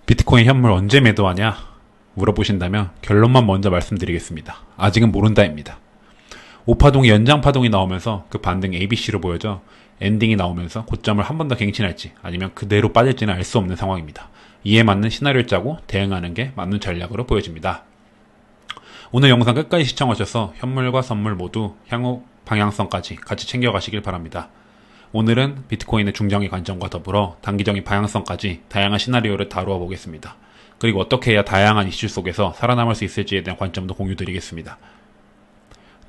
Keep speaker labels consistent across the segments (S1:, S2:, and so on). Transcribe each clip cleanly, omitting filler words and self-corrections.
S1: 비트코인 현물 언제 매도하냐? 물어보신다면 결론만 먼저 말씀드리겠습니다. 아직은 모른다입니다. 5파동이 연장파동이 나오면서 그 반등 ABC로 보여져 엔딩이 나오면서 고점을 한 번 더 갱신할지 아니면 그대로 빠질지는 알 수 없는 상황입니다. 이에 맞는 시나리오를 짜고 대응하는 게 맞는 전략으로 보여집니다. 오늘 영상 끝까지 시청하셔서 현물과 선물 모두 향후 방향성까지 같이 챙겨가시길 바랍니다. 오늘은 비트코인의 중장기 관점과 더불어 단기적인 방향성까지 다양한 시나리오를 다루어 보겠습니다. 그리고 어떻게 해야 다양한 이슈 속에서 살아남을 수 있을지에 대한 관점도 공유드리겠습니다.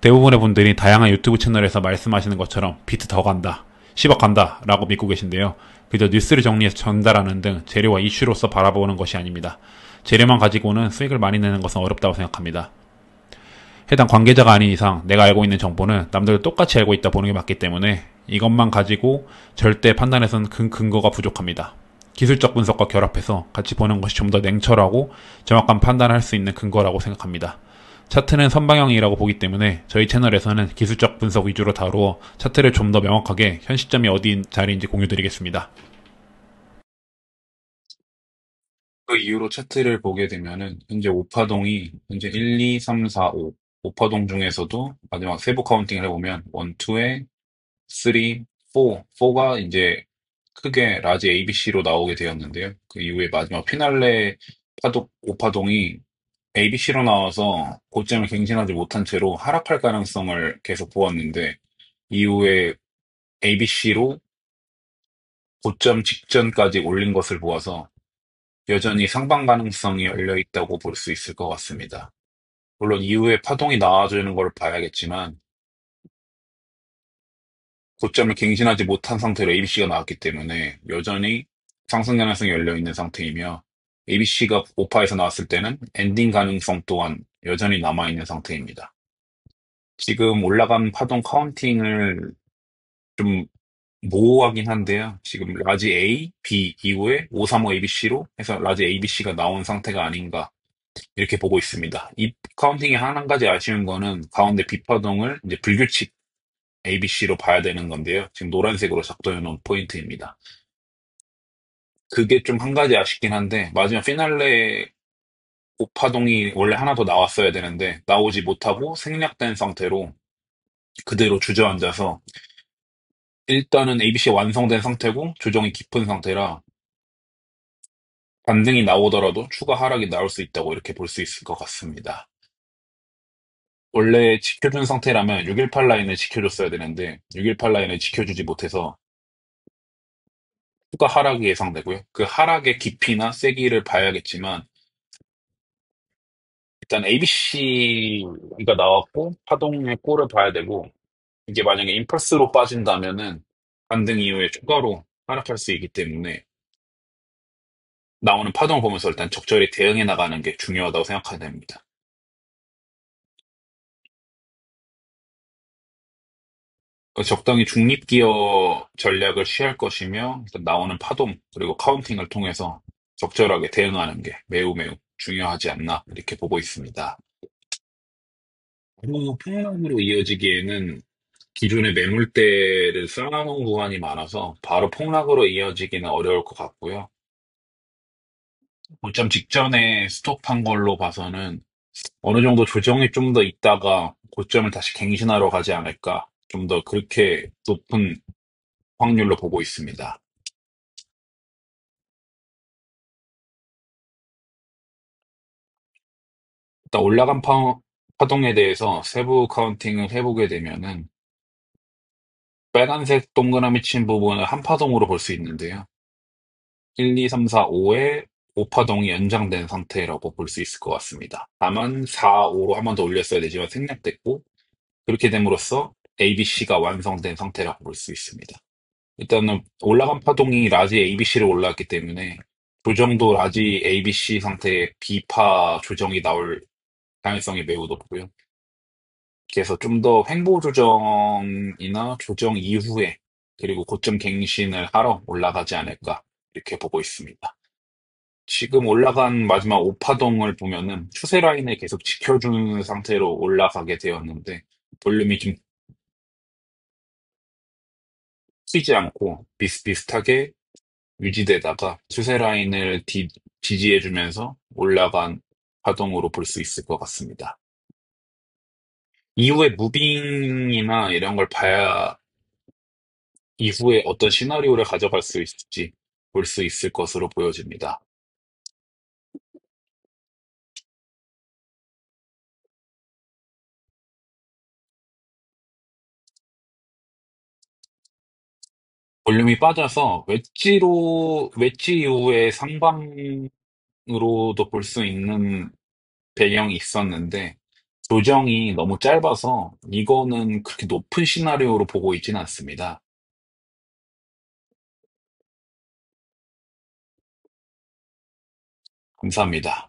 S1: 대부분의 분들이 다양한 유튜브 채널에서 말씀하시는 것처럼 비트 더 간다, 10억 간다 라고 믿고 계신데요. 그저 뉴스를 정리해서 전달하는 등 재료와 이슈로서 바라보는 것이 아닙니다. 재료만 가지고는 수익을 많이 내는 것은 어렵다고 생각합니다. 해당 관계자가 아닌 이상 내가 알고 있는 정보는 남들도 똑같이 알고 있다 보는 게 맞기 때문에 이것만 가지고 절대 판단해서는 근거가 부족합니다. 기술적 분석과 결합해서 같이 보는 것이 좀 더 냉철하고 정확한 판단을 할 수 있는 근거라고 생각합니다. 차트는 선방향이라고 보기 때문에 저희 채널에서는 기술적 분석 위주로 다루어 차트를 좀 더 명확하게 현 시점이 어디 자리인지 공유드리겠습니다. 그 이후로 차트를 보게 되면은 현재 5파동이 현재 1, 2, 3, 4, 5 5파동 중에서도 마지막 세부 카운팅을 해보면 1, 2에 3, 4가 이제 크게 라지 ABC로 나오게 되었는데요. 그 이후에 마지막 피날레 파동 5파동이 ABC로 나와서 고점을 갱신하지 못한 채로 하락할 가능성을 계속 보았는데 이후에 ABC로 고점 직전까지 올린 것을 보아서 여전히 상방 가능성이 열려 있다고 볼 수 있을 것 같습니다. 물론 이후에 파동이 나와주는 걸 봐야겠지만 고점을 갱신하지 못한 상태로 ABC가 나왔기 때문에 여전히 상승 가능성이 열려 있는 상태이며 ABC가 5파에서 나왔을 때는 엔딩 가능성 또한 여전히 남아있는 상태입니다. 지금 올라간 파동 카운팅을 좀 모호하긴 한데요. 지금 라지 A, B 이후에 535 ABC로 해서 라지 ABC가 나온 상태가 아닌가 이렇게 보고 있습니다. 이 카운팅이 한 가지 아쉬운 거는 가운데 B파동을 이제 불규칙 ABC로 봐야 되는 건데요. 지금 노란색으로 작동해 놓은 포인트입니다. 그게 좀 한 가지 아쉽긴 한데 마지막 피날레 5파동이 원래 하나 더 나왔어야 되는데 나오지 못하고 생략된 상태로 그대로 주저앉아서 일단은 ABC 완성된 상태고 조정이 깊은 상태라 반등이 나오더라도 추가 하락이 나올 수 있다고 이렇게 볼 수 있을 것 같습니다. 원래 지켜준 상태라면 618 라인을 지켜줬어야 되는데 618 라인을 지켜주지 못해서 추가 하락이 예상되고요. 그 하락의 깊이나 세기를 봐야겠지만 일단 ABC가 나왔고 파동의 꼴을 봐야 되고 이게 만약에 임펄스로 빠진다면은 반등 이후에 추가로 하락할 수 있기 때문에 나오는 파동을 보면서 일단 적절히 대응해 나가는 게 중요하다고 생각해야 됩니다. 적당히 중립기어 전략을 취할 것이며 일단 나오는 파동 그리고 카운팅을 통해서 적절하게 대응하는 게 매우 매우 중요하지 않나 이렇게 보고 있습니다. 그리고 폭락으로 이어지기에는 기존의 매물대를 쌓아놓은 구간이 많아서 바로 폭락으로 이어지기는 어려울 것 같고요. 고점 직전에 스톱한 걸로 봐서는 어느 정도 조정이 좀 더 있다가 고점을 다시 갱신하러 가지 않을까. 좀 더 그렇게 높은 확률로 보고 있습니다. 일단 올라간 파동에 대해서 세부 카운팅을 해보게 되면은 빨간색 동그라미 친 부분을 한 파동으로 볼 수 있는데요. 1, 2, 3, 4, 5에 5파동이 연장된 상태라고 볼 수 있을 것 같습니다. 다만 4, 5로 한 번 더 올렸어야 되지만 생략됐고 그렇게 됨으로써 ABC가 완성된 상태라고 볼 수 있습니다. 일단은 올라간 파동이 라지 ABC로 올라왔기 때문에 조정도 라지 ABC 상태의 B파 조정이 나올 가능성이 매우 높고요. 그래서 좀 더 횡보 조정이나 조정 이후에 그리고 고점 갱신을 하러 올라가지 않을까 이렇게 보고 있습니다. 지금 올라간 마지막 5파동을 보면은 추세 라인을 계속 지켜주는 상태로 올라가게 되었는데 볼륨이 좀 튀지 않고 비슷비슷하게
S2: 유지되다가 추세 라인을 지지해주면서 올라간 파동으로 볼 수 있을 것 같습니다. 이후에 무빙이나 이런 걸 봐야 이후에 어떤 시나리오를 가져갈 수 있을지 볼 수 있을 것으로 보여집니다. 볼륨이 빠져서 웨지 이후에 상방으로도 볼 수 있는 배경이 있었는데 조정이 너무 짧아서 이거는 그렇게 높은 시나리오로 보고 있지는 않습니다. 감사합니다.